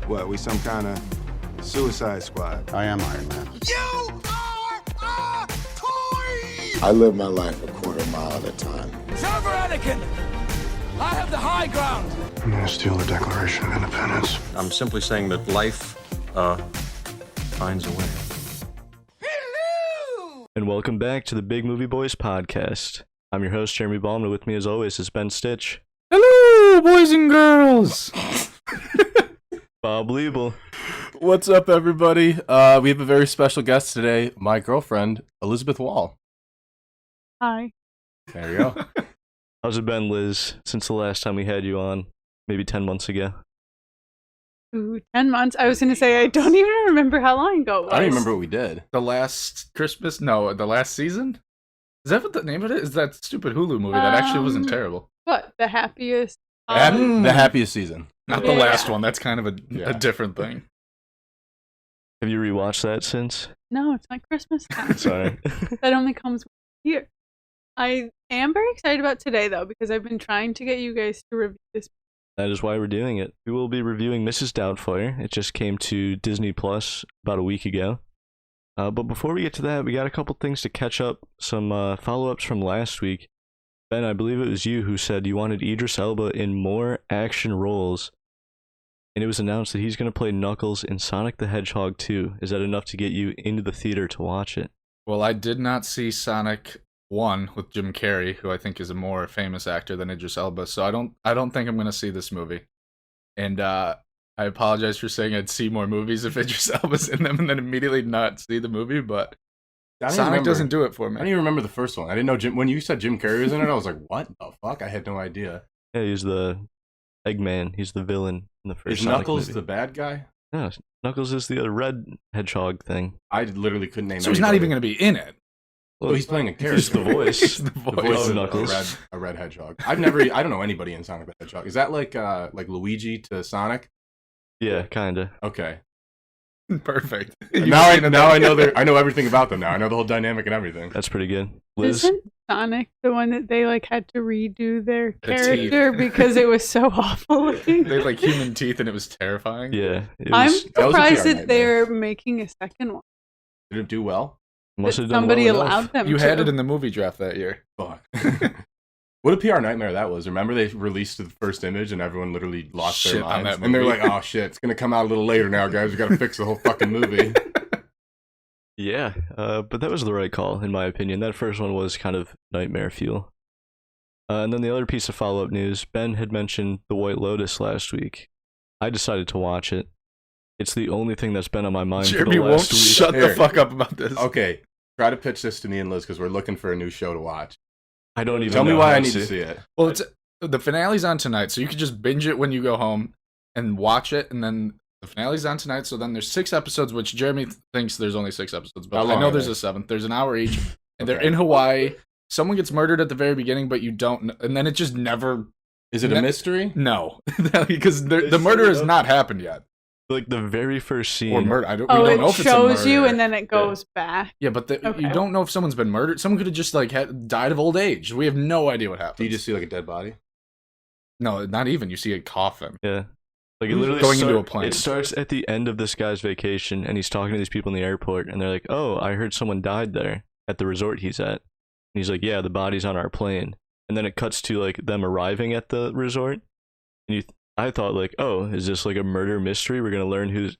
What, we some kind of suicide squad? I am Iron Man. You are a toy! I live my life a quarter mile at a time. Server Anakin! I have the high ground! I'm gonna steal the Declaration of Independence. I'm simply saying that life, finds a way. Hello! And welcome back to the Big Movie Boys podcast. I'm your host, Jeremy Ballman, and with me as always is Ben Stitch. Hello, boys and girls! Bob Liebel. What's up, everybody? We have a very special guest today, my girlfriend, Elizabeth Wall. Hi. There you go. How's it been, Liz, since the last time we had you on? Maybe 10 months ago. Ooh, 10 months. I was going to say, I don't even remember how long ago it was. I don't even remember what we did. The last Christmas? No, the last season? Is that what the name of it is? That stupid Hulu movie that actually wasn't terrible. What? The happiest? The happiest season. Not Yeah. the last one. That's kind of a different thing. Have you rewatched that since? No, it's not Christmas time. Sorry. That only comes here. I am very excited about today, though, because I've been trying to get you guys to review this. That is why we're doing it. We will be reviewing Mrs. Doubtfire. It just came to Disney Plus about a week ago. But before we get to that, we got a couple things to catch up. Some follow-ups from last week. Ben, I believe it was you who said you wanted Idris Elba in more action roles. And it was announced that he's going to play Knuckles in Sonic the Hedgehog 2. Is that enough to get you into the theater to watch it? Well, I did not see Sonic 1 with Jim Carrey, who I think is a more famous actor than Idris Elba, so I don't think I'm going to see this movie. And I apologize for saying I'd see more movies if Idris Elba's in them and then immediately not see the movie, but Sonic doesn't do it for me. I don't even remember the first one. I didn't know when you said Jim Carrey was in it, I was like, what the fuck? I had no idea. Yeah, he's the Eggman. He's the villain in the first Is Sonic Knuckles movie. the bad guy? No, Knuckles is the red hedgehog thing. I literally couldn't name So he's not even going to be in it. Well, he's playing a character. He's the voice. He's the The voice. voice of of Knuckles. a red hedgehog. I don't know anybody in Sonic the Hedgehog. Is that like Luigi to Sonic? Yeah, kinda. Okay. Perfect. Now I know I know everything about them now. I know the whole dynamic and everything. That's pretty good. Liz? Isn't Sonic the one that they had to redo their The character because it was so awful looking? They had like human teeth and it was terrifying. Yeah. It I'm was, that was a surprised PR that nightmare. they're making a second one. Did it do well? must That have done somebody well enough. allowed them You to. had it in the movie draft that year. Fuck. What a PR nightmare that was. Remember they released the first image and everyone literally lost Shit their on minds? that And they're movie. like, oh shit, it's going to come out a little later now, guys. We got to fix the whole fucking movie. Yeah, but that was the right call, in my opinion. That first one was kind of nightmare fuel. And then the other piece of follow-up news, Ben had mentioned The White Lotus last week. I decided to watch it. It's the only thing that's been on my mind for Jeremy the won't last week. shut the Here. fuck up about this. Okay, try to pitch this to me and Liz because we're looking for a new show to watch. I don't even Tell me know why how I need to to see it. Well, the finale's on tonight, so you could just binge it when you go home and watch it, and then the finale's on tonight, so then there's 6 episodes, which Jeremy thinks there's only 6 episodes, but How I long know are there's they? a 7th. There's an hour each, and they're Okay. in Hawaii. Someone gets murdered at the very beginning, but you don't know, and then it just never... Is it a mystery? No, because the murder has not happened yet. Like, the very first scene... Or murder. We Oh, don't it know if it's a shows you murder. and then it goes back. Yeah, but Okay. you don't know if someone's been murdered. Someone could have just died of old age. We have no idea what happened. Do you just see like a dead body? No, not even. You see a coffin. Yeah. Like, it Who's literally going into a plane? It starts at the end of this guy's vacation, and he's talking to these people in the airport, and they're like, oh, I heard someone died there at the resort he's at. And he's like, yeah, the body's on our plane. And then it cuts to, like, them arriving at the resort. And I thought, like, oh, is this like a murder mystery? We're going to learn who's...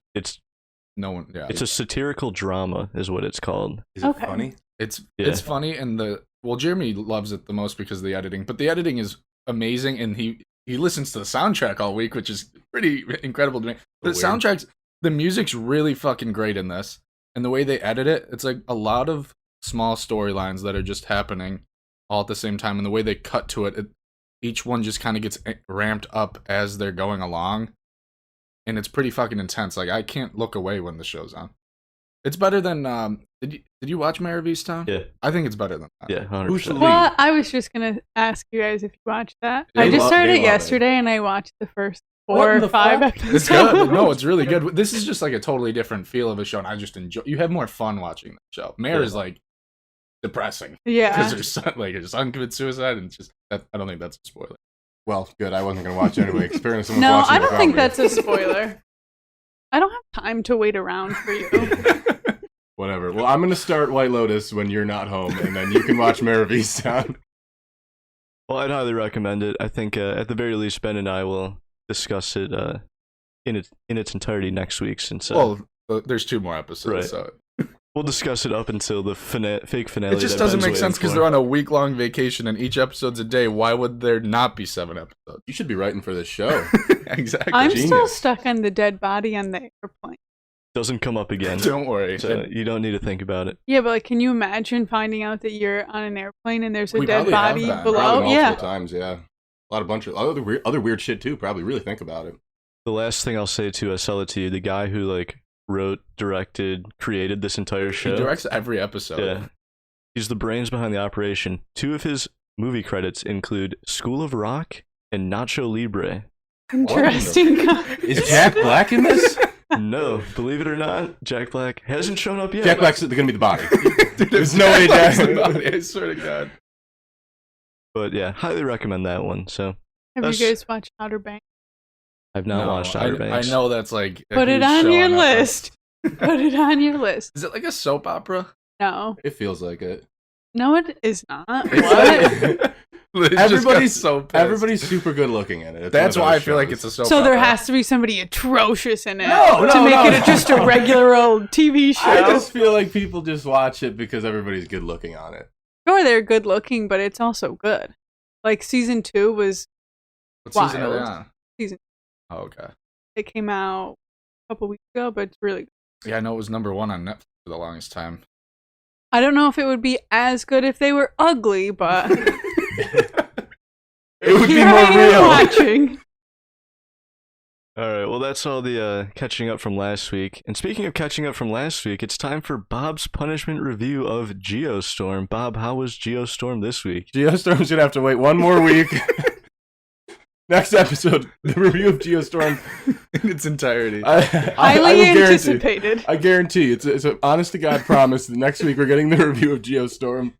No one. Yeah, It's a satirical drama, is what it's called. Is it Okay. funny? It's Yeah. it's funny, and Jeremy loves it the most because of the editing. But the editing is amazing, and he listens to the soundtrack all week, which is pretty incredible to me. The Weird. soundtracks, the music's really fucking great in this, and the way they edit it, it's like a lot of small storylines that are just happening all at the same time, and the way they cut to it each one just kind of gets ramped up as they're going along, and it's pretty fucking intense. Like, I can't look away when the show's on. It's better than did you watch Mayor of Easttown? Yeah. I think it's better than that. Yeah, 100%. Who's the lead? Well, I was just going to ask you guys if you watched that. Yeah, I just started they it love yesterday and I watched the first What 4 in or the 5 fuck? episodes. It's good. No, it's really good. This is just like a totally different feel of a show, and I just enjoy. You have more fun watching the show. Mayor is like depressing Yeah. because her son committed suicide, and it's just I don't think that's a spoiler. Well, good. I wasn't going to watch it anyway. Experience someone No, watching I it don't think without me. that's a spoiler. I don't have time to wait around for you. Whatever. Well, I'm gonna start White Lotus when you're not home, and then you can watch Mare of Easttown. Well, I'd highly recommend it. I think at the very least, Ben and I will discuss it in its entirety next week. Since there's 2 more episodes, right. so we'll discuss it up until the fake finale. it just doesn't make sense because they're on a week-long vacation and each episode's a day. Why would there not be 7 episodes? You should be writing for this show. Exactly. I'm Genius. still stuck on the dead body on the airplane. Doesn't come up again. Don't worry. So you don't need to think about it. Yeah, but like, can you imagine finding out that you're on an airplane and there's a We dead probably have body that. below? Probably Yeah. multiple times, yeah. A bunch of other weird shit too. Probably really think about it. The last thing I'll say I sell it to you. The guy who like wrote, directed, created this entire show. He directs every episode. Yeah, he's the brains behind the operation. 2 of his movie credits include School of Rock and Nacho Libre. Interesting. Is Jack Black in this? No, believe it or not, Jack Black hasn't shown up yet. Jack Black's gonna be the body. Dude, There's no way Jack's Jack. the body, I swear to God. But yeah, highly recommend that one. So Have That's- you guys watched Outer Banks? I've not No, watched Outer Banks. I know that's like a Put it huge on show your Netflix. list. Put it on your list. Is it like a soap opera? No. It feels like it. No, it is not. It's What? Liz just Everybody's got so pissed. Everybody's super good looking in it. It's That's one of why I those feel like shows. it's a soap So there opera. has to be somebody atrocious in it No, to no, make no, it no. just a regular old TV show. I just feel like people just watch it because everybody's good looking on it. Sure, they're good looking, but it's also good. Like season 2 was What season are they Wild. on? Season- Oh, okay. it came out a couple weeks ago, but it's really good. Yeah, I know it was number 1 on Netflix for the longest time. I don't know if it would be as good if they were ugly, but It would be here more I am real. watching. All right, well, that's all the catching up from last week. And speaking of catching up from last week, it's time for Bob's punishment review of Geostorm. Bob, how was Geostorm this week? Geostorm's gonna have to wait one more week. Next episode, the review of Geostorm In its entirety. I Highly will guarantee. anticipated. I guarantee it's an honest to God promise that next week we're getting the review of Geostorm.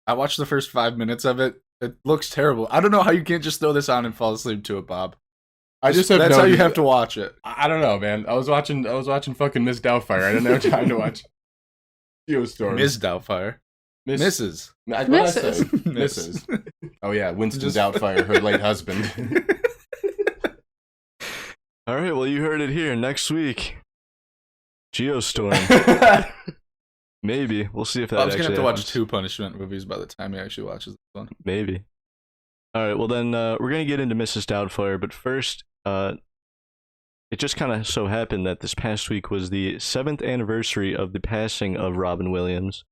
I watched the first 5 minutes of it. It looks terrible. I don't know how you can't just throw this on and fall asleep to it, Bob. I just have That's no, how you have to watch it. I don't know, man. I was watching fucking Miss Doubtfire. I didn't have time to watch Geostorm. Ms. Doubtfire. Mrs. What did I say? Mrs. Mrs. Oh yeah, Winston Just- Doubtfire, her late husband. All right, well, you heard it here. Next week, Geostorm. Maybe. We'll see if that Bob's actually gonna have to watch happens. 2 punishment movies by the time he actually watches this one. Maybe. All right, well, then we're going to get into Mrs. Doubtfire, but first, it just kind of so happened that this past week was the 7th anniversary of the passing of Robin Williams.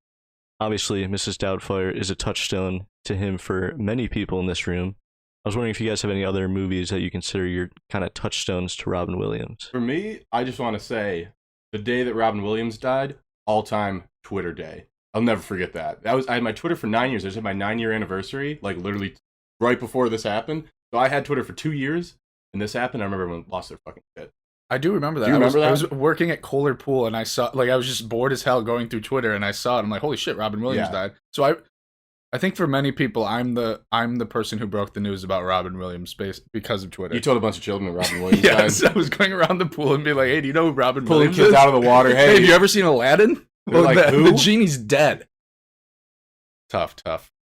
Obviously, Mrs. Doubtfire is a touchstone to him for many people in this room. I was wondering if you guys have any other movies that you consider your kind of touchstones to Robin Williams. For me, I just want to say, the day that Robin Williams died, all-time Twitter day. I'll never forget that. I had my Twitter for 9 years. I just had my 9-year anniversary, like literally right before this happened. So I had Twitter for 2 years, and this happened. I remember everyone lost their fucking shit. I do remember that. Do you remember I was that? working at Kohler Pool and I saw, like, I was just bored as hell going through Twitter and I saw it. I'm like, holy shit, Robin Williams Yeah. died. So I think for many people, I'm the person who broke the news about Robin Williams because of Twitter. You told a bunch of children that Robin Williams Yes, died. I was going around the pool and be like, hey, do you know who Robin Pulling Williams kids is? out of the water. Hey, Hey, have you ever seen Aladdin? They're like, the who? genie's dead. Tough.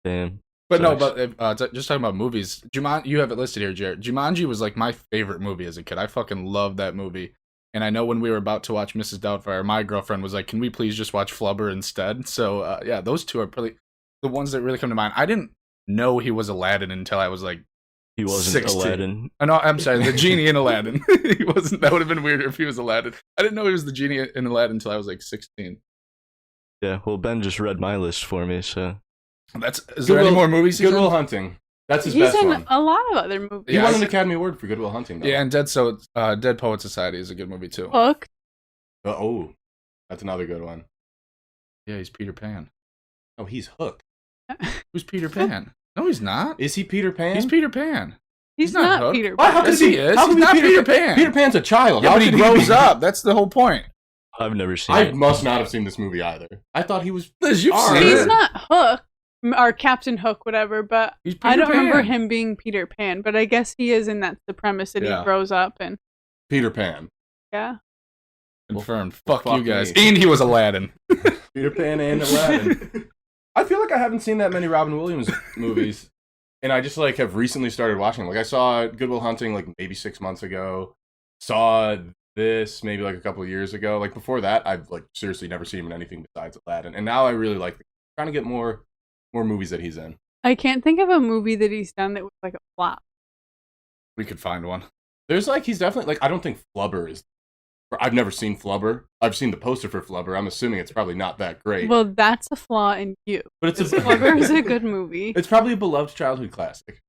Damn. But no, Sucks. but just talking about movies, Jumanji, you have it listed here, Jared. Jumanji was like my favorite movie as a kid. I fucking loved that movie. And I know when we were about to watch Mrs. Doubtfire, my girlfriend was like, can we please just watch Flubber instead? So, yeah, those two are probably the ones that really come to mind. I didn't know he was Aladdin until I was like, He wasn't 16. Aladdin. no, I'm sorry, the genie in Aladdin. He wasn't. That would have been weirder if he was Aladdin. I didn't know he was the genie in Aladdin until I was like 16. Yeah, well, Ben just read my list for me, so... Is there any more movies? he's Good Will in? Hunting. That's his He's best in one. a lot of other movies. He Yeah, won I an see- Academy Award for Good Will Hunting, though. Yeah, and Dead Poet Society is a good movie too. Hook. Oh, that's another good one. Yeah, he's Peter Pan. Oh, he's Hook. Who's Peter Pan? No, he's not. Is he Peter Pan? He's Peter Pan. He's not not Hook. Peter Why? Pan. How could Yes, he he is. How could He's he not be Peter Pan. Peter Pan's a child. Yeah, How but he could grows be- up. That's the whole point. I've never seen I it. must not have seen this movie either. I thought he was. Liz, you've Alright. seen He's it. not Hook or Captain Hook, whatever, but He's I Peter don't remember Pan. him being Peter Pan, but I guess he is, and that's the premise that Yeah. he grows up and Peter Pan. yeah. Confirmed. Fuck fuck you guys. me. And he was Aladdin. Peter Pan and Aladdin. I feel like I haven't seen that many Robin Williams movies, and I just like have recently started watching them. Like I saw Good Will Hunting like maybe 6 months ago. Saw this maybe like a couple of years ago. Like before that, I've like seriously never seen him in anything besides Aladdin, and now I really like trying to get more movies that he's in. I can't think of a movie that he's done that was like a flop. We could find one. There's like he's definitely like I don't think Flubber is. I've never seen Flubber. I've seen the poster for Flubber. I'm assuming it's probably not that great. Well, that's a flaw in you. But it's a Flubber is a good movie. It's probably a beloved childhood classic.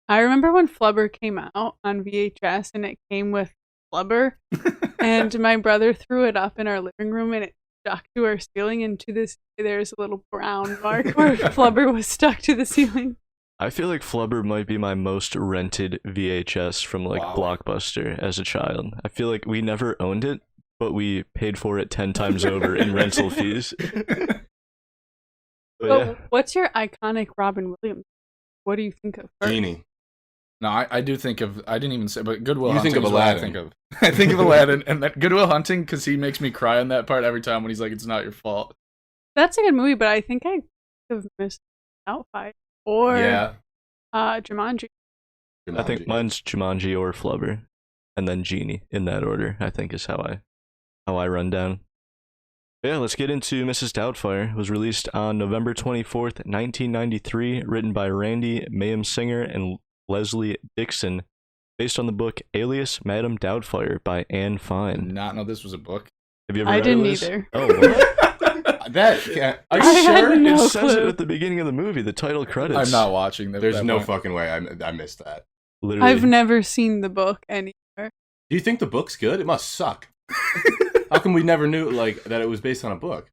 I remember when Flubber came out on VHS and it came with Flubber, and my brother threw it up in our living room and it stuck to our ceiling, and to this day there's a little brown mark where Flubber was stuck to the ceiling. I feel like Flubber might be my most rented VHS from like Blockbuster as a child. I feel like we never owned it, but we paid for it 10 times over in rental fees. But what's your iconic Robin Williams? What do you think of first? Genie. No, I do think of, I didn't even say, but Good Will You Hunting think of is what I Aladdin. think of. I think of Aladdin, and that Good Will Hunting, because he makes me cry on that part every time when he's like, it's not your fault. That's a good movie, but I think I could have missed Doubtfire or Jumanji. I think mine's Jumanji or Flubber, and then Genie in that order. I think is how I run down. Yeah, let's get into Mrs. Doubtfire. It was released on November 24th, 1993, written by Randy Mayhem Singer and Leslie Dixon, based on the book Alias Madame Doubtfire by Anne Did Fine. not know this was a book. Have you ever I read didn't this? either. Oh, what? That can't. Are I you had sure? no It says it clue. at the beginning of the movie, the title credits. I'm not watching that. There's that no point. fucking way I missed that. Literally. I've never seen the book anywhere. Do you think the book's good? It must suck. How come we never knew like that it was based on a book?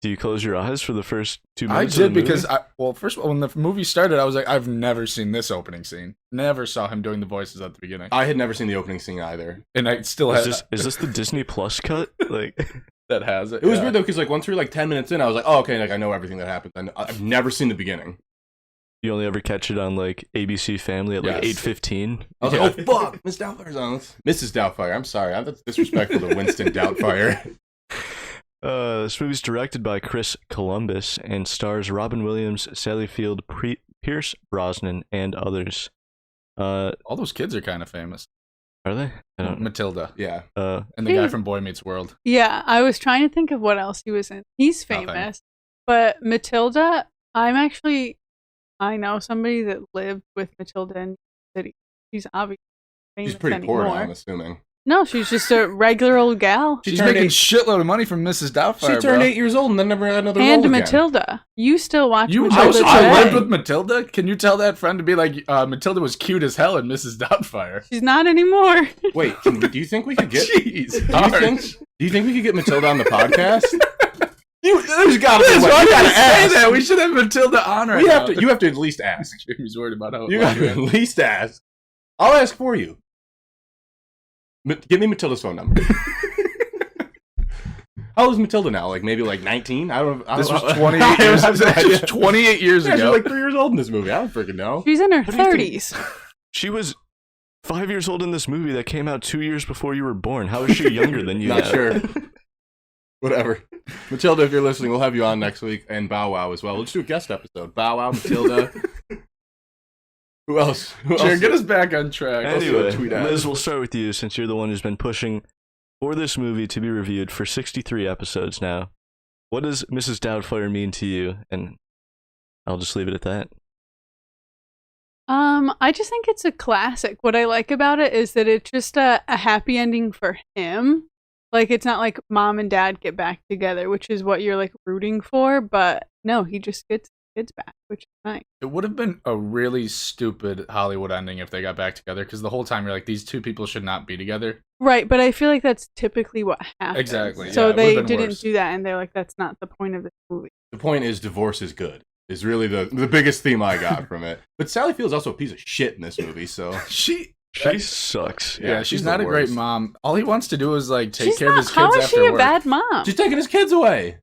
Do you close your eyes for the first 2 I minutes? did of the because movie? first of all, when the movie started, I was like, I've never seen this opening scene. Never saw him doing the voices at the beginning, I had never seen the opening scene either. and I still is have this the Disney Plus cut? Like, that has it. It was yeah. weird though because like once we were like 10 minutes in, I was like, oh okay, like I know everything that happens. I've never seen the beginning. you only ever catch it on like ABC Family at like Yes. 8:15. I was like, oh fuck, Miss Doubtfire's on. Mrs. Doubtfire. I'm sorry, that's disrespectful to Winston Doubtfire. This movie's directed by Chris Columbus and stars Robin Williams, Sally Field, Pierce Brosnan, and others. All those kids are kind of famous. Are they? I don't know. Matilda Yeah. and the guy from Boy Meets World. Yeah, I was trying to think of what else he was in. He's Nothing. famous. But Matilda, I know somebody that lived with Matilda in the city. She's obviously famous She's pretty poor anymore. now, I'm assuming. No, she's just a regular old gal. She's turned making eight- shitload of money from Mrs. Doubtfire. She turned bro. 8 years old and then never had another role And again. Matilda. You still watch You, Matilda today. I lived with Matilda. Can you tell that friend to be like, Matilda was cute as hell in Mrs. Doubtfire? She's not anymore. Wait, do you think we could get? Jeez, Do you think we could get Matilda on the podcast? There's gotta be. Why You did gotta you say ask. that? We should have Matilda on right You now. have to at least ask. Jimmy's worried about how. You have to at least ask. I'll ask for you. Give me Matilda's phone number. How old is Matilda now? Like maybe like 19? I don't know. This was 28 years. This was 28 years Yeah, she's ago. like 3 years old in this movie. I don't freaking know. She's in her What do you think? 30s. She was 5 years old in this movie that came out 2 years before you were born. How is she younger than you? Not now? sure. Whatever. Matilda, if you're listening, we'll have you on next week, and Bow Wow as well. Let's do a guest episode. Bow Wow, Matilda. Who else? Jared, get us back on track. Anyway, tweet at Liz, us. we'll start with you since you're the one who's been pushing for this movie to be reviewed for 63 episodes now. What does Mrs. Doubtfire mean to you? And I'll just leave it at that. I just think it's a classic. What I like about it is that it's just a happy ending for him. Like, it's not like mom and dad get back together, which is what you're, like, rooting for. But no, he just gets kids back, which is nice. It would have been a really stupid Hollywood ending if they got back together, because the whole time you're like, these two people should not be together. Right, but I feel like that's typically what happens. Exactly, So yeah, it they would've been didn't worse. do that, and they're like, that's not the point of this movie. The point is, divorce is good. Is really the biggest theme I got from it. But Sally Field's also a piece of shit in this movie, so She sucks. Yeah, she's the not a great worst. mom. All he wants to do is like take She's care of his kids how is after she a work. bad mom? She's taking his kids away.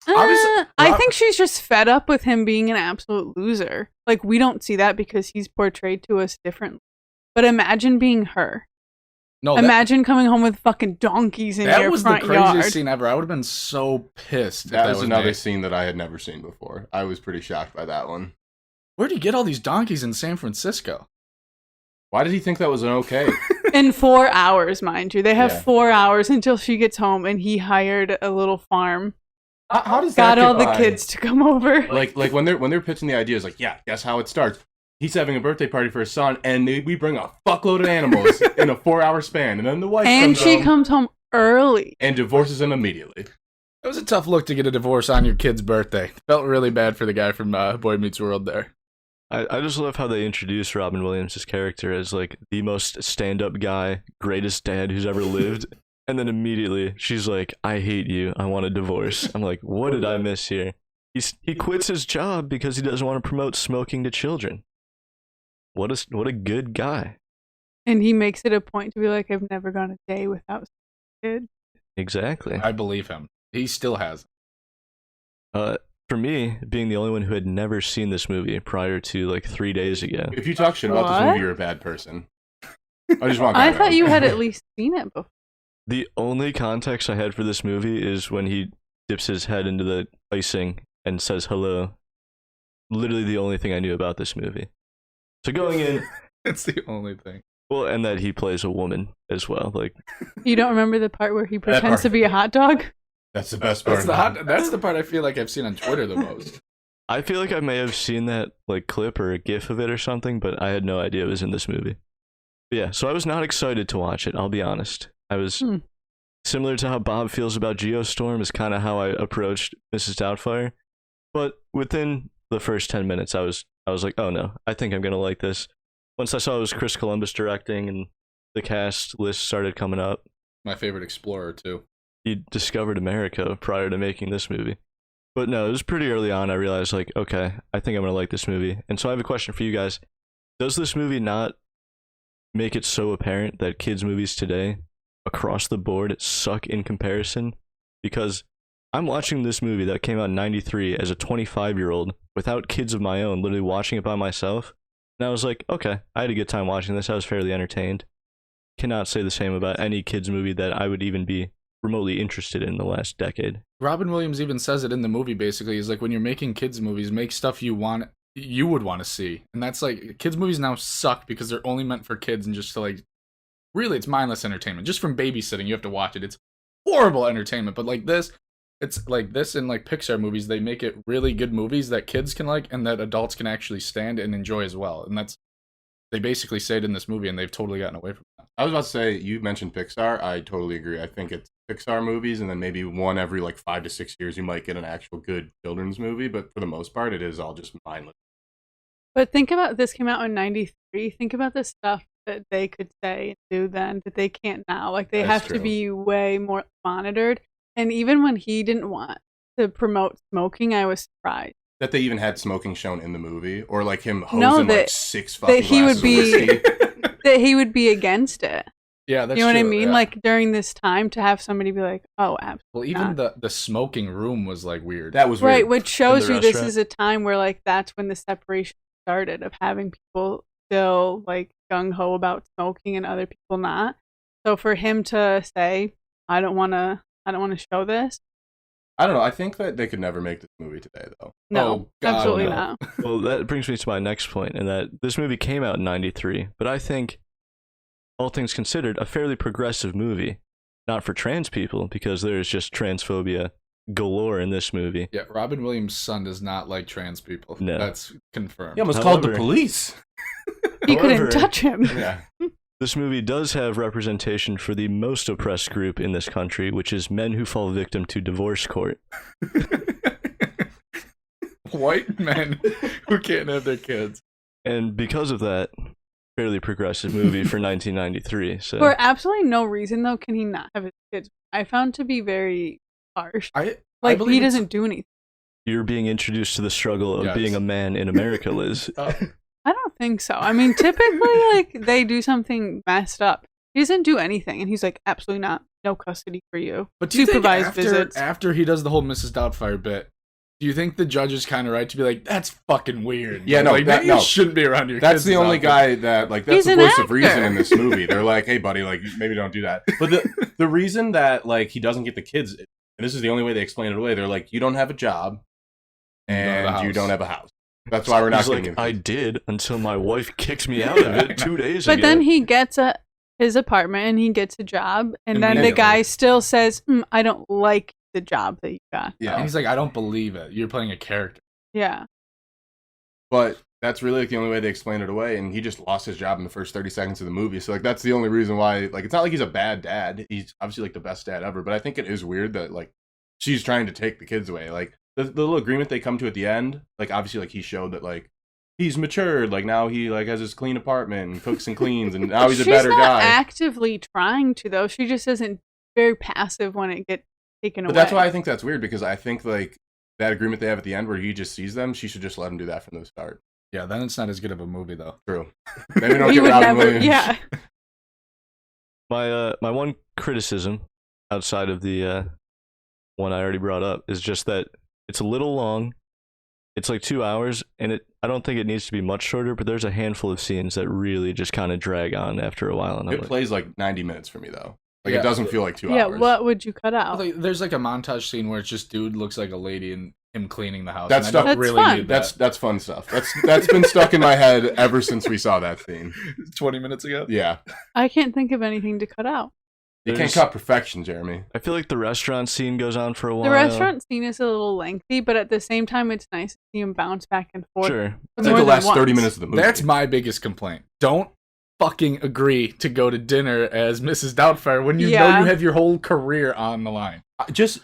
Obviously- I think she's just fed up with him being an absolute loser. Like, we don't see that because he's portrayed to us differently. But imagine being her. No, Imagine coming home with fucking donkeys in your that was the front craziest yard. scene ever. I would have been so pissed. If That was another me. scene that I had never seen before. I was pretty shocked by that one. Where'd he get all these donkeys in San Francisco? Why did he think that was an okay? In 4 hours, mind you. They have Yeah. 4 hours until she gets home, and he hired a little farm. How does that Got all get the by? kids to come over. Like when they're pitching the ideas, like, yeah, guess how it starts. He's having a birthday party for his son, and we bring a fuckload of animals in a 4-hour span, and then the wife And comes she home comes home early. and divorces him immediately. It was a tough look to get a divorce on your kid's birthday. Felt really bad for the guy from Boy Meets World there. I just love how they introduce Robin Williams' character as like the most stand-up guy, greatest dad who's ever lived, and then immediately she's like, "I hate you. I want a divorce." I'm like, what did I miss here? He quits his job because he doesn't want to promote smoking to children. What a good guy. And he makes it a point to be like, I've never gone a day without a kid. Exactly. I believe him. He still has. For me, being the only one who had never seen this movie prior to like 3 days ago, If you talk shit about this What? movie, you're a bad person. I just want. I that thought out. you had at least seen it before. the only context I had for this movie is when he dips his head into the icing and says hello. Literally the only thing I knew about this movie. So going in, It's the only thing. well, and that he plays a woman as well. Like, You don't remember the part where he pretends part. to be a hot dog? That's the best part. That's the part I feel like I've seen on Twitter the most. I feel like I may have seen that like clip or a gif of it or something, but I had no idea it was in this movie. But yeah, so I was not excited to watch it, I'll be honest. I was similar to how Bob feels about Geostorm is kind of how I approached Mrs. Doubtfire. But within the first 10 minutes, I was like, oh no, I think I'm gonna like this. Once I saw it was Chris Columbus directing and the cast list started coming up, My favorite explorer too. he discovered America prior to making this movie. But no, it was pretty early on. I realized, like, okay, I think I'm going to like this movie. And so I have a question for you guys. Does this movie not make it so apparent that kids' movies today, across the board, suck in comparison? Because I'm watching this movie that came out in 93 as a 25-year-old without kids of my own, literally watching it by myself. And I was like, okay, I had a good time watching this. I was fairly entertained. Cannot say the same about any kids' movie that I would even be remotely interested in the last decade. Robin Williams even says it in the movie. Basically, he's like, when you're making kids movies, make stuff you would want to see, and that's like kids movies now suck because they're only meant for kids and just to like, really, it's mindless entertainment. Just from babysitting, you have to watch it. It's horrible entertainment. But like this, it's like this in like Pixar movies, they make it really good movies that kids can like and that adults can actually stand and enjoy as well. And that's they basically say it in this movie, and they've totally gotten away from that. I was about to say, you mentioned Pixar. I totally agree. I think it's Pixar movies, and then maybe one every like 5 to 6 years you might get an actual good children's movie, but for the most part, it is all just mindless. But think about this came out in 93. Think about the stuff that they could say and do then that they can't now. Like they That's have to true. be way more monitored. And even when he didn't want to promote smoking, I was surprised. That they even had smoking shown in the movie, or like him hosing No, like that- 6 fucking that he would glasses of be- whiskey. That he would be against it. Yeah, that's You know what I true, mean? yeah. Like during this time to have somebody be like, oh, absolutely. Well, even the smoking room was like weird. That was weird. Right, which shows the you this restaurant. is a time where like that's when the separation started of having people still like gung ho about smoking and other people not. So for him to say, I don't want to show this. I don't know. I think that they could never make this movie today, though. No, Oh, God, absolutely no. not. Well, that brings me to my next point, and that this movie came out in 93, but I think, all things considered, a fairly progressive movie. Not for trans people, because there's just transphobia galore in this movie. Yeah, Robin Williams' son does not like trans people. No. That's confirmed. He almost called the However- police. He However- couldn't touch him. Yeah. This movie does have representation for the most oppressed group in this country, which is men who fall victim to divorce court. White men who can't have their kids. And because of that, fairly progressive movie for 1993. So For absolutely no reason though, can he not have his kids? I found to be very harsh. I Like believe he it's- doesn't do anything. you're being introduced to the struggle of Yes. being a man in America, Liz. I don't think so. I mean, typically, like they do something messed up. He doesn't do anything, and he's like, absolutely not. No custody for you. But do you think Supervised visits. after he does the whole Mrs. Doubtfire bit, Do you think the judge is kind of right to be like, that's fucking weird? Yeah, no, like, maybe you shouldn't be around your That's kids. the only guy that, like, that's He's the an voice of reason actor. in this movie. They're like, hey, buddy, like, maybe don't do that. But the reason that, like, he doesn't get the kids, and this is the only way they explain it away, they're like, you don't have a job, and you don't have a house. That's why we're not He's getting like, him. I did until my wife kicked me out of it 2 days ago. But then he gets his apartment and he gets a job, and then the guy still says, I don't like the job that you got. Yeah. And he's like, I don't believe it. You're playing a character. Yeah. But that's really like the only way they explain it away, and he just lost his job in the first 30 seconds of the movie. So like that's the only reason why. Like it's not like he's a bad dad. He's obviously like the best dad ever. But I think it is weird that like she's trying to take the kids away. Like the little agreement they come to at the end. Like obviously like he showed that like he's matured. Like now he like has his clean apartment and cooks and cleans, and now he's a better She's not guy. actively trying to though. She just isn't very passive when it gets taken away. But that's why I think that's weird, because I think like that agreement they have at the end where he just sees them, she should just let him do that from the start. Yeah, then it's not as good of a movie, though. True. Then we don't We get would Robin never. Williams. Yeah. My one criticism outside of the one I already brought up is just that it's a little long. It's like 2 hours, and I don't think it needs to be much shorter, but there's a handful of scenes that really just kind of drag on after a while. And I'm It like, plays like 90 minutes for me though. Like Yeah. it doesn't feel like 2 Yeah. hours. What would you cut out? Like, there's like a montage scene where it's just dude looks like a lady and him cleaning the house. That's and I don't stuff- That's really fun. need that. That's fun stuff. That's been stuck in my head ever since we saw that scene. 20 minutes ago. Yeah. I can't think of anything to cut out. You can't There's- cut perfection, Jeremy. I feel like the restaurant scene goes on for a while. The restaurant scene is a little lengthy, but at the same time, it's nice to see him bounce back and forth. Sure. It's more like the than last 30 once. minutes of the movie. That's my biggest complaint. Don't fucking agree to go to dinner as Mrs. Doubtfire when you know Yeah. you have your whole career on the line. Just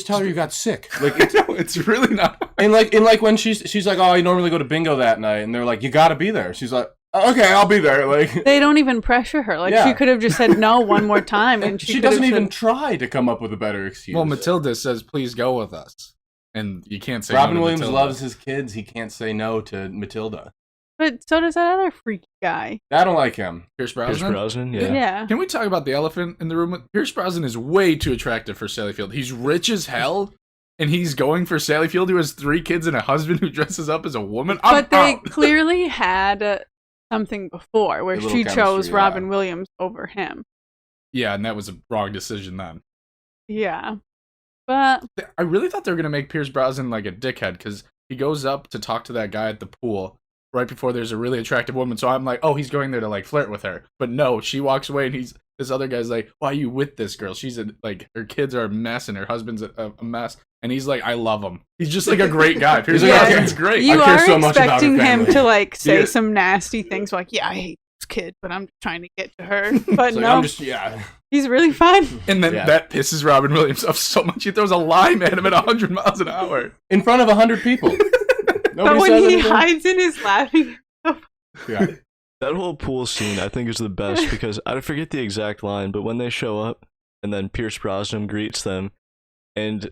tell her you got sick. Like It's really not. and like when she's like, oh, I normally go to bingo that night, and they're like, you got to be there. She's like, okay, I'll be there. Like They don't even pressure her. Like Yeah. she could have just said no one more time, and she could doesn't have even said- try to come up with a better excuse. Well, Matilda says, please go with us. And you can't say Robin no to Williams Matilda. loves his kids. He can't say no to Matilda. But so does that other freaky guy. I don't like him. Pierce Pierce Brosnan. Brosnan, Yeah. yeah. Can we talk about the elephant in the room? Pierce Brosnan is way too attractive for Sally Field. He's rich as hell, and he's going for Sally Field, who has 3 kids and a husband who dresses up as a woman. I'm But they out. clearly had something before where A little she chemistry, chose yeah. Robin Williams over him. Yeah, and that was a wrong decision then. Yeah. But I really thought they were going to make Pierce Brosnan like a dickhead, because he goes up to talk to that guy at the pool right before there's a really attractive woman. So I'm like, oh, he's going there to like flirt with her. But no, she walks away, and this other guy's like, why are you with this girl? She's like, her kids are a mess and her husband's a mess. And he's like, I love him. He's just like a great guy. Pierce He's like, Brosnan's "Okay." great. you I care are so much about her expecting him family. to like say Yeah. some nasty things like, yeah, I hate this kid, but I'm trying to get to her. But It's like, no, I'm just he's really fun. And then Yeah. that pisses Robin Williams off so much. He throws a lime at him at 100 miles an hour. in front of 100 people. But Nobody when says he anything. hides in his laughing, Yeah. That whole pool scene, I think, is the best because I forget the exact line, but when they show up and then Pierce Brosnan greets them and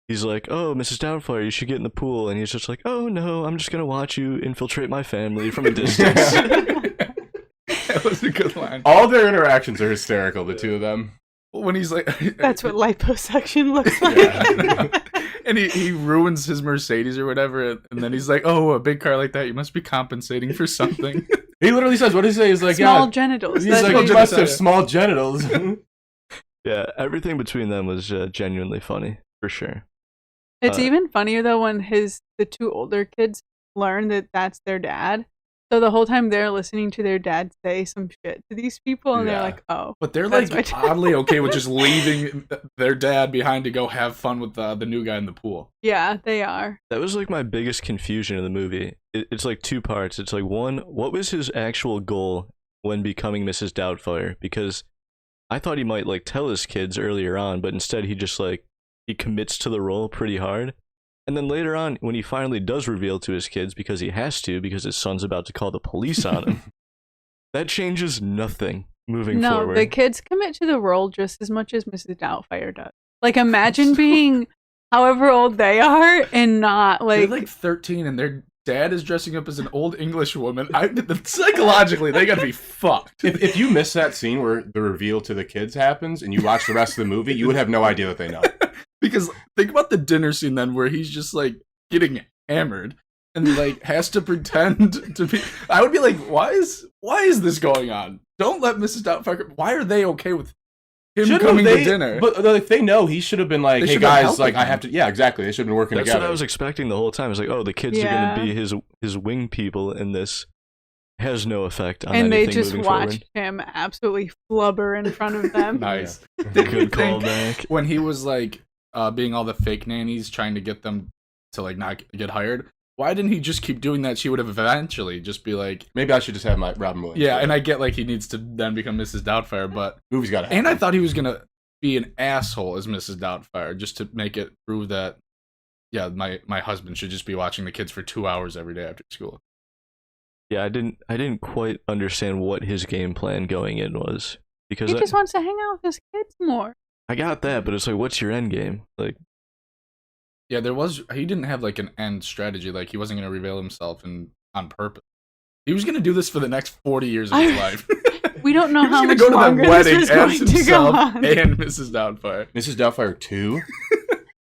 he's like, oh, Mrs. Doubtfire, you should get in the pool. And he's just like, oh, no, I'm just going to watch you infiltrate my family from a distance. That was a good line. All their interactions are hysterical, the two of them. When he's like, that's what liposuction looks like. Yeah. and he ruins his Mercedes or whatever, and then he's like, oh, a big car like that, you must be compensating for something. He literally says, what does he say? He's like, Small yeah. genitals. He's That's like, what you he- must have small genitals. Yeah, everything between them was genuinely funny, for sure. It's Uh, even funnier though when the 2 older kids learn that that's their dad. So the whole time they're listening to their dad say some shit to these people, and they're Yeah. like, "Oh." But they're That's like my dad. oddly okay with just leaving their dad behind to go have fun with the new guy in the pool. Yeah, they are. That was like my biggest confusion in the movie. It's like 2 parts. It's like, one, what was his actual goal when becoming Mrs. Doubtfire? Because I thought he might like tell his kids earlier on, but instead he just like he commits to the role pretty hard. And then later on, when he finally does reveal to his kids, because he has to, because his son's about to call the police on him, that changes nothing moving No, forward. the kids commit to the role just as much as Mrs. Doubtfire does. Like, imagine being however old they are and not They're like. like 13, and their dad is dressing up as an old English woman. Psychologically, they gotta be fucked. if you miss that scene where the reveal to the kids happens and you watch the rest of the movie, you would have no idea that they know. Because think about the dinner scene then, where he's just like getting hammered and like has to pretend to be. I would be like, why is this going on? Don't let Mrs. Doubtfire. Why are they okay with him coming to dinner? But if they know, he should have been like, hey guys, like I have to. Yeah, exactly. They should have been working That's together. what I was expecting the whole time. I was like, oh, the kids are going to be his wing people, and this has no effect on and anything they just moving watched forward. him absolutely flubber in front of them. Nice. Good callback. When he was like being all the fake nannies trying to get them to like not get hired, why didn't he just keep doing that? She would have eventually just be like, maybe I should just have my Robin Williams. Yeah, and I get like he needs to then become Mrs. Doubtfire, but movie's got to happen. And I thought he was gonna be an asshole as Mrs. Doubtfire just to make it prove that my husband should just be watching the kids for 2 hours every day after school. Yeah, I didn't quite understand what his game plan going in was, because He just wants to hang out with his kids more. I got that, but it's like, what's your end game? Like, yeah, he didn't have like an end strategy. Like he wasn't going to reveal himself on purpose. He was going to do this for the next 40 years of his life. We don't know how much go to longer that wedding this is going as to go himself on. and Mrs. Doubtfire. Mrs. Doubtfire 2?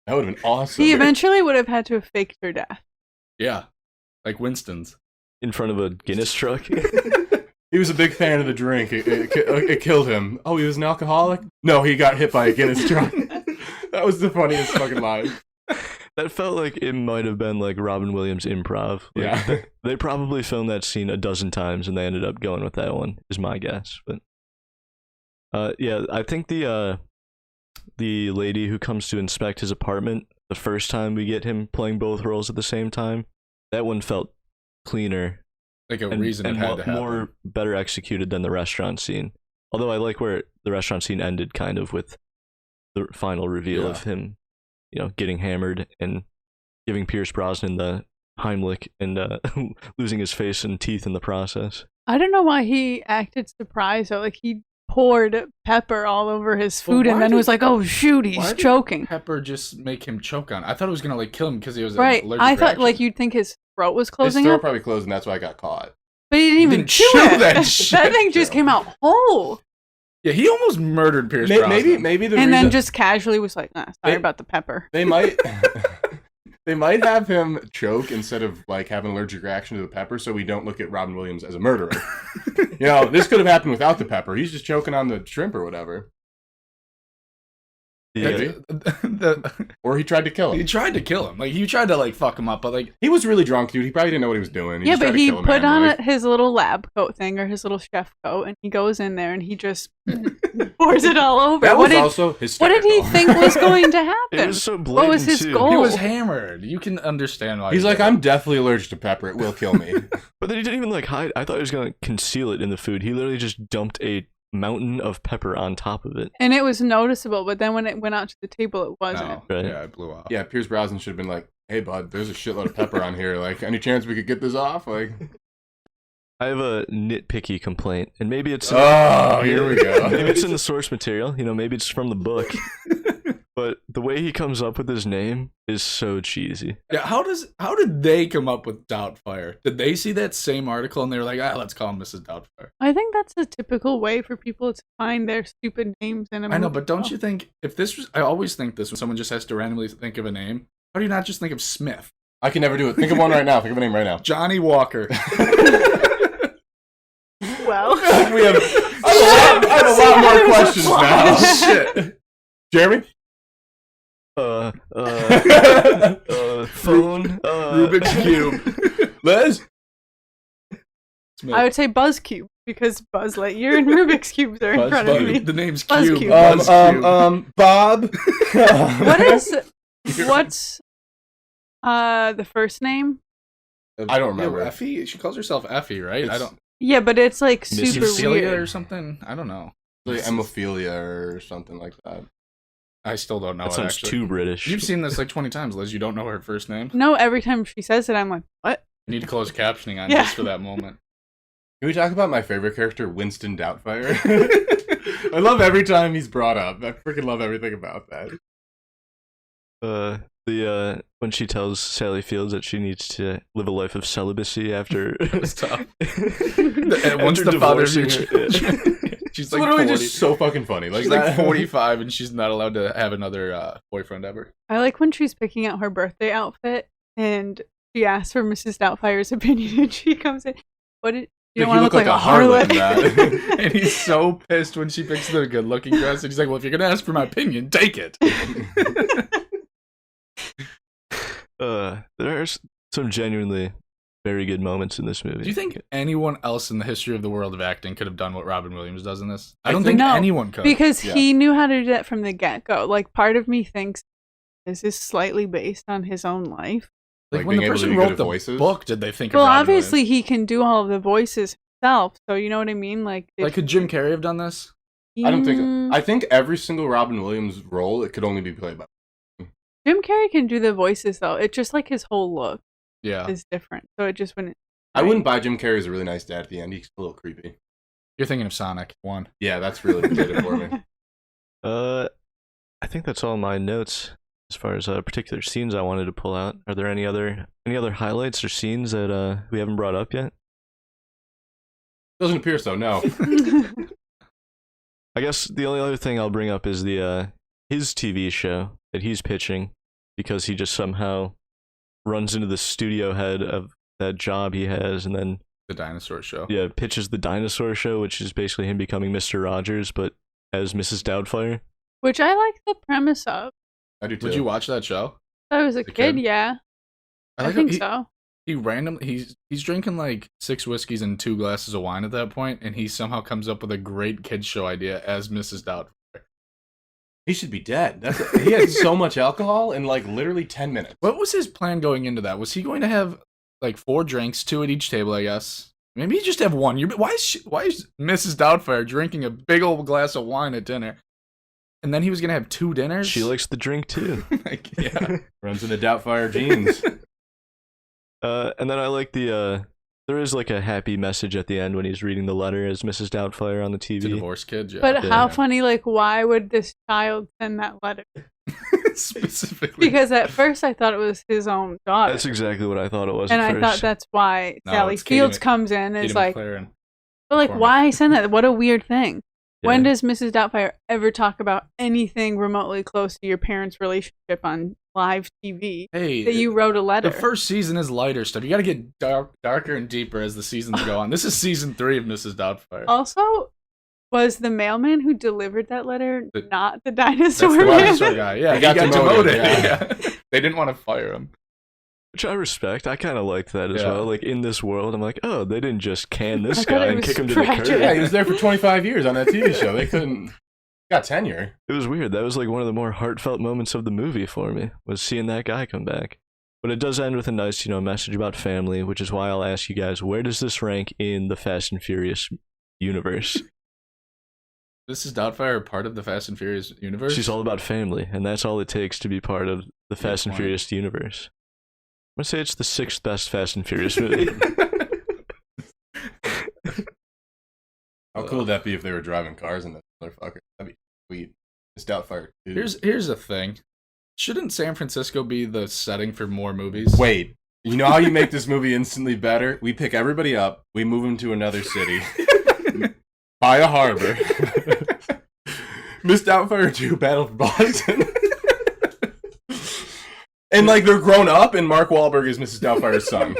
That would have been awesome. He eventually would have had to have faked her death. Yeah, like Winston's. in front of a Guinness truck. He was a big fan of the drink. It killed him. Oh, he was an alcoholic? No, he got hit by a Guinness truck. That was the funniest fucking line. That felt like it might have been like Robin Williams improv. Like, Yeah. They probably filmed that scene a dozen times and they ended up going with that one, is my guess. But yeah, I think the lady who comes to inspect his apartment, the first time we get him playing both roles at the same time, that one felt cleaner. Like a and, reason and it had to happen. more better executed than the restaurant scene. Although I like where the restaurant scene ended, kind of with the final reveal of him, you know, getting hammered and giving Pierce Brosnan the Heimlich and losing his face and teeth in the process. I don't know why he acted surprised though. Like he poured pepper all over his food and then was like, "Oh shoot, he's choking." Pepper just make him choke on. I thought it was gonna like kill him because he was right. allergic I thought reaction. like you'd think his throat was His closing throat up, probably closed, and that's why I got caught. but he didn't even didn't chew chew it. that shit, thing just Joe. came out whole. Yeah, he almost murdered Pierce Brosnan. Maybe the And reason then just casually was like, "Sorry They- about the pepper." they might they might have him choke instead of like have an allergic reaction to the pepper, so we don't look at Robin Williams as a murderer. You know, this could have happened without the pepper. He's just choking on the shrimp or whatever. Yeah. Or he tried to kill him. He tried to kill him. Like he tried to like fuck him up, but like He was really drunk, dude. He probably didn't know what he was doing. Yeah, just tried but to he kill a put man, on like- his little lab coat thing or his little chef coat, and he goes in there and he just pours it all over. That was what did, also what hysterical. did he think was going to happen? It was so blatant, what was his too. goal? he was hammered. You can understand why. He's he like, did it. I'm deathly allergic to pepper. It will kill me. But then he didn't even like hide. I thought he was gonna conceal it in the food. He literally just dumped a mountain of pepper on top of it. And it was noticeable, but then when it went out to the table, it wasn't. No. Right. Yeah, it blew off. Yeah, Pierce Brosnan should have been like, hey, bud, there's a shitload of pepper on here. Like, any chance we could get this off? Like, I have a nitpicky complaint, and maybe it's oh, here we go. maybe it's in the source material. You know, maybe it's from the book. But the way he comes up with his name is so cheesy. Yeah, how did they come up with Doubtfire? Did they see that same article and they were like, let's call him Mrs. Doubtfire? I think that's a typical way for people to find their stupid names in a movie. I know, but don't you think if this was? I always think this when someone just has to randomly think of a name. How do you not just think of Smith, I can never do it. Think of one right now. Think of a name right now. Johnny Walker? Well, I have a lot more questions now. Shit. Jeremy? Phone. Rubik's Cube. Liz? Smith. I would say Buzz Cube because Buzz Lightyear and Rubik's Cubes are in Buzz front of Cube. me. The name's Buzz Cube. Cube. Buzz Cube. Bob? What's the first name? I don't remember. Yeah, Effie. She calls herself Effie, right? I don't. Yeah, but it's like Mrs. super Celia weird. or something. I don't know. Like hemophilia or something like that. I still don't know. That it, sounds actually. too British. You've seen this like 20 times, Liz. You don't know her first name. No, every time she says it, I'm like, what? You need to close captioning on Yeah. just for that moment. Can we talk about my favorite character, Winston Doubtfire? I love every time he's brought up. I freaking love everything about that. When she tells Sally Fields that she needs to live a life of celibacy after It's tough. And once after the father of divorcing your her. children, she's It's like literally 40. just so fucking funny. Like She's that. like 45 and she's not allowed to have another boyfriend ever. I like when she's picking out her birthday outfit and she asks for Mrs. Doubtfire's opinion, and she comes in. What did you don't Like, want to look like a harlot? in that. And he's so pissed when she picks the good-looking dress. And he's like, well, if you're going to ask for my opinion, take it. There's some genuinely very good moments in this movie. Do you think anyone else in the history of the world of acting could have done what Robin Williams does in this? I I don't think- think No, anyone could. Because Yeah. he knew how to do that from the get-go. Like, part of me thinks this is slightly based on his own life. like Like when the being able to person be good wrote at the voices? book, did they think Well, of Robin obviously Williams? he can do all of the voices himself, so you know what I mean? Like Could Jim Carrey have done this? I don't think. Mm, I think every single Robin Williams role, it could only be played by. Jim Carrey can do the voices, though. It's just like his whole look Yeah. is different, so it just wouldn't... I wouldn't buy Jim Carrey as a really nice dad at the end. He's a little creepy. You're thinking of Sonic 1. Yeah, that's really what did it for me. I think that's all my notes as far as particular scenes I wanted to pull out. Are there any other highlights or scenes that we haven't brought up yet? Doesn't appear so. No. I guess the only other thing I'll bring up is the his TV show that he's pitching, because he just somehow runs into the studio head of that job he has, and then The dinosaur show. pitches the dinosaur show, which is basically him becoming Mr. Rogers, but as Mrs. Doubtfire. Which I like the premise of. I do too. Would you watch that show? I was a The kid, kid? yeah. I like think how so. He randomly he's drinking like 6 whiskeys and 2 glasses of wine at that point, and he somehow comes up with a great kids show idea as Mrs. Doubtfire. He should be dead. He had so much alcohol in like literally 10 minutes. What was his plan going into that? Was he going to have like 4 drinks, 2 at each table, I guess? Maybe he just have one. Why is Mrs. Doubtfire drinking a big old glass of wine at dinner? And then he was gonna have 2 dinners. She likes the drink too. Like, yeah. Runs in the Doubtfire genes. And then I like the there is like a happy message at the end when he's reading the letter as Mrs. Doubtfire on the TV. To divorced kids, yeah. But Yeah. how funny, like, why would this child send that letter? Specifically. Because at first I thought it was his own daughter. That's exactly what I thought it was. and at I first. thought that's why No, Sally it's Katie Fields Mc- comes in and Katie is like, McLaren. but like, McCormick. why send that? What a weird thing. When Yeah. does Mrs. Doubtfire ever talk about anything remotely close to your parents' relationship on live TV? Hey, That you wrote a letter. the first season is lighter stuff. You got to get darker and deeper as the seasons go on. This is season 3 of Mrs. Doubtfire. Also, was the mailman who delivered that letter The- not the That's dinosaur the man? dinosaur guy. Yeah, He got demoted, yeah. Yeah. They didn't want to fire him. Which I respect. I kind of liked that as Yeah. well. Like in this world, I'm like, oh, they didn't just can I this thought guy it and was kick him to the tragic. curb. Yeah, he was there for 25 years on that TV show. They couldn't. Got tenure. It was weird. That was like one of the more heartfelt moments of the movie for me, was seeing that guy come back. But it does end with a nice, message about family, which is why I'll ask you guys, where does this rank in the Fast and Furious universe? Mrs. Doubtfire part of the Fast and Furious universe? She's all about family, and that's all it takes to be part of the Fast and point. Furious universe. I'm gonna say it's the 6th best Fast and Furious movie. How cool would that be if they were driving cars in that motherfucker? That'd be sweet. It's Doubtfire. Dude. Here's the thing. Shouldn't San Francisco be the setting for more movies? Wait. You know how you make this movie instantly better? We pick everybody up, we move them to another city, by a harbor. Miss Doubtfire 2 Battle for Boston. And like they're grown up, and Mark Wahlberg is Mrs. Doubtfire's son.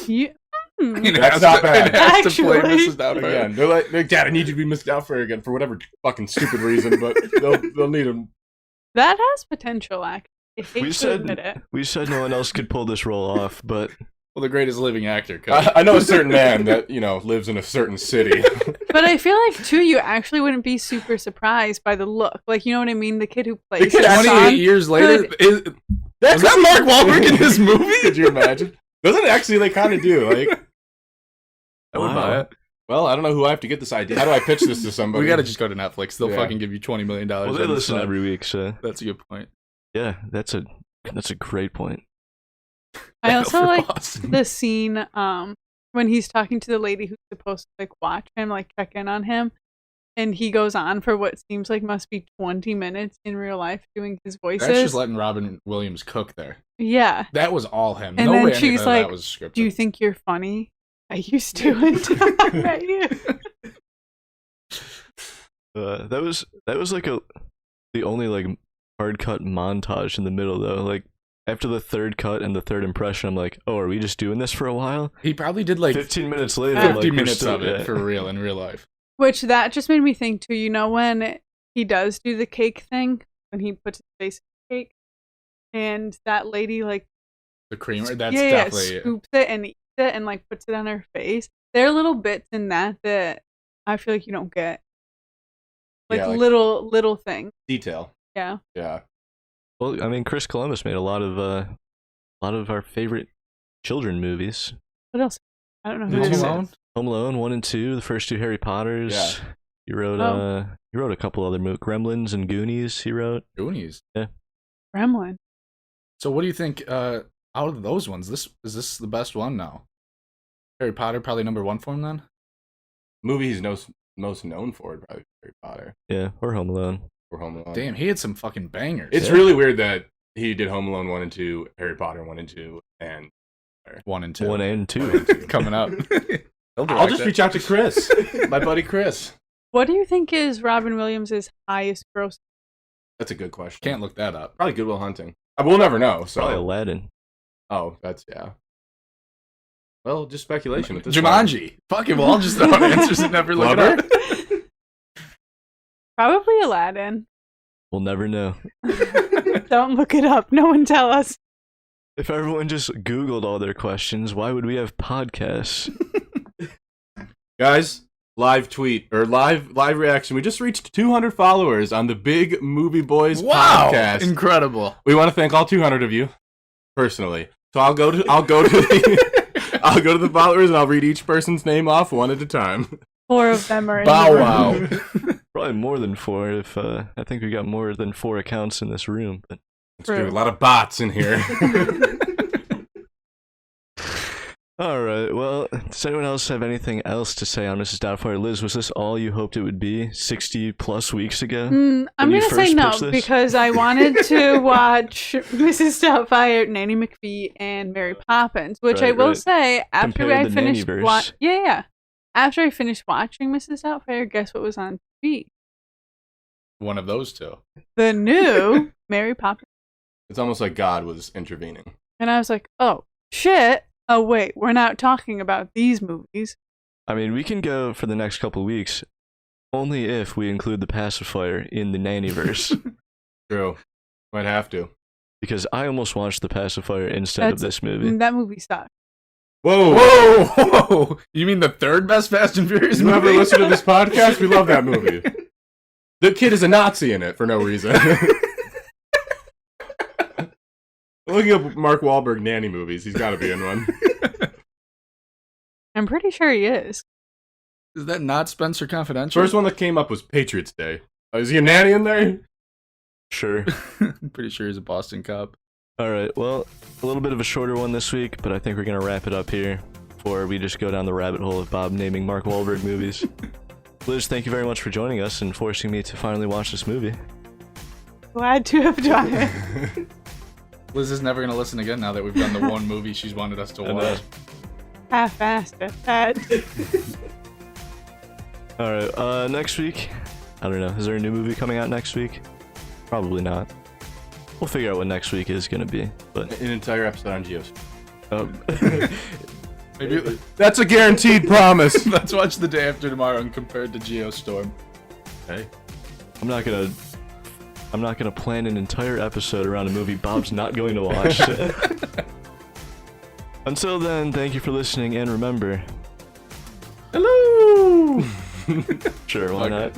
You- It That's has not to- bad. It has to play Actually. Mrs. Doubtfire. Again, they're like, Dad, I need you to be Miss Doubtfire again for whatever fucking stupid reason, but they'll need him. that has potential, actually. I hate We to admit it. said no one else could pull this role off, but Well, the greatest living actor. Could. I know a certain man that lives in a certain city. But I feel like, too, you actually wouldn't be super surprised by the look. Like, you know what I mean? The kid who plays kid his 28 son. years later, could- was that Mark Wahlberg in this movie? Could you imagine? Doesn't it actually they kind of do? Like, I would buy it. well, I don't know who I have to get this idea. How do I pitch this to somebody? We gotta just go to Netflix. They'll Yeah. fucking give you $20 million. well, they on the listen side. every week, so That's a good point. yeah, that's a great point. I also For like Boston. the scene when he's talking to the lady who's supposed to like watch him, like check in on him, and he goes on for what seems like must be 20 minutes in real life doing his voices. That's just letting Robin Williams cook there. Yeah. That was all him. And no then way any she's of like, that was scripted. Do you think you're funny? I used to until I met you. That was like the only like hard cut montage in the middle though. Like After the third cut and the third impression, I'm like, oh, are we just doing this for a while? He probably did like 15 minutes later, 50 like, we're minutes still- of it yeah. for real in real life. Which that just made me think too. You know when he does do the cake thing, when he puts his face in the cake, and that lady like The creamer, that's yeah, definitely scoops it and eats it and like puts it on her face. There are little bits in that I feel like you don't get. Like, Yeah, like- little things. Detail. Yeah. Yeah. Well, I mean, Chris Columbus made a lot of our favorite children movies. What else? I don't know who Home this is. Alone? Home Alone 1 and 2, the first two Harry Potters. Yeah. He wrote a couple other movies, Gremlins and Goonies. He wrote. Goonies. Gremlin. So what do you think out of those ones? Is this the best one now? Harry Potter probably number one for him then? Movie he's most known for would probably be Harry Potter Yeah, or Home Alone. or Home Alone. Damn, he had some fucking bangers. It's really weird that he did Home Alone 1 and 2, Harry Potter 1 and 2, and 1 and 2. 1 and 2. coming up. I'll just reach out to Chris, my buddy Chris. What do you think is Robin Williams' highest gross? That's a good question. Can't look that up. Probably Good Will Hunting. We'll never know. So. Probably Aladdin. Oh, that's yeah. Well, just speculation at this Jumanji. Fuck it, we'll all just throw out answers and never look it up. Probably Aladdin. We'll never know. Don't look it up. No one tell us. If everyone just Googled all their questions, why would we have podcasts? Guys, live tweet or live reaction. We just reached 200 followers on the Big Movie Boys podcast. Incredible. We want to thank all 200 of you personally. So I'll go to the I'll go to the followers and I'll read each person's name off one at a time. 4 of them are in Bow the room. wow. Probably more than 4. If I think we got more than 4 accounts in this room. But Let's do a lot of bots in here. all right. Well, does anyone else have anything else to say on Mrs. Doubtfire? Liz, was this all you hoped it would be 60 plus weeks ago? I'm When you going to say first no pitched this? because I wanted to watch Mrs. Doubtfire, Nanny McPhee, and Mary Poppins, which I Right, will right. say after Compare I the finished Nannyverse. yeah. After I finished watching Mrs. Doubtfire, guess what was on TV? One of those two. The new Mary Poppins. It's almost like God was intervening. And I was like, oh, shit. Oh, wait, we're not talking about these movies. I mean, we can go for the next couple weeks only if we include the pacifier in the Nannyverse. True. Might have to. Because I almost watched the pacifier instead of this movie. That movie sucked. Whoa! Whoa! You mean the third best Fast and Furious You movie? ever listen to this podcast? We love that movie. The kid is a Nazi in it for no reason. Looking up Mark Wahlberg nanny movies, he's got to be in one. I'm pretty sure he is. Is that not Spencer Confidential? First one that came up was Patriots Day. Oh, is he a nanny in there? Sure. I'm pretty sure he's a Boston cop. All right. Well, a little bit of a shorter one this week, but I think we're going to wrap it up here before we just go down the rabbit hole of Bob naming Mark Wahlberg movies. Liz, thank you very much for joining us and forcing me to finally watch this movie. Glad to have done it. Liz is never going to listen again now that we've done the one movie she's wanted us to watch. Half-assed at that. All right. Next week, I don't know. Is there a new movie coming out next week? Probably not. We'll figure out what next week is going to be. But An entire episode on Geostorm. Maybe That's a guaranteed promise. let's watch The Day After Tomorrow and compare it to Geostorm. Hey. I'm not gonna plan an entire episode around a movie Bob's not going to watch. Until then, thank you for listening, and remember, Hello! sure, why not?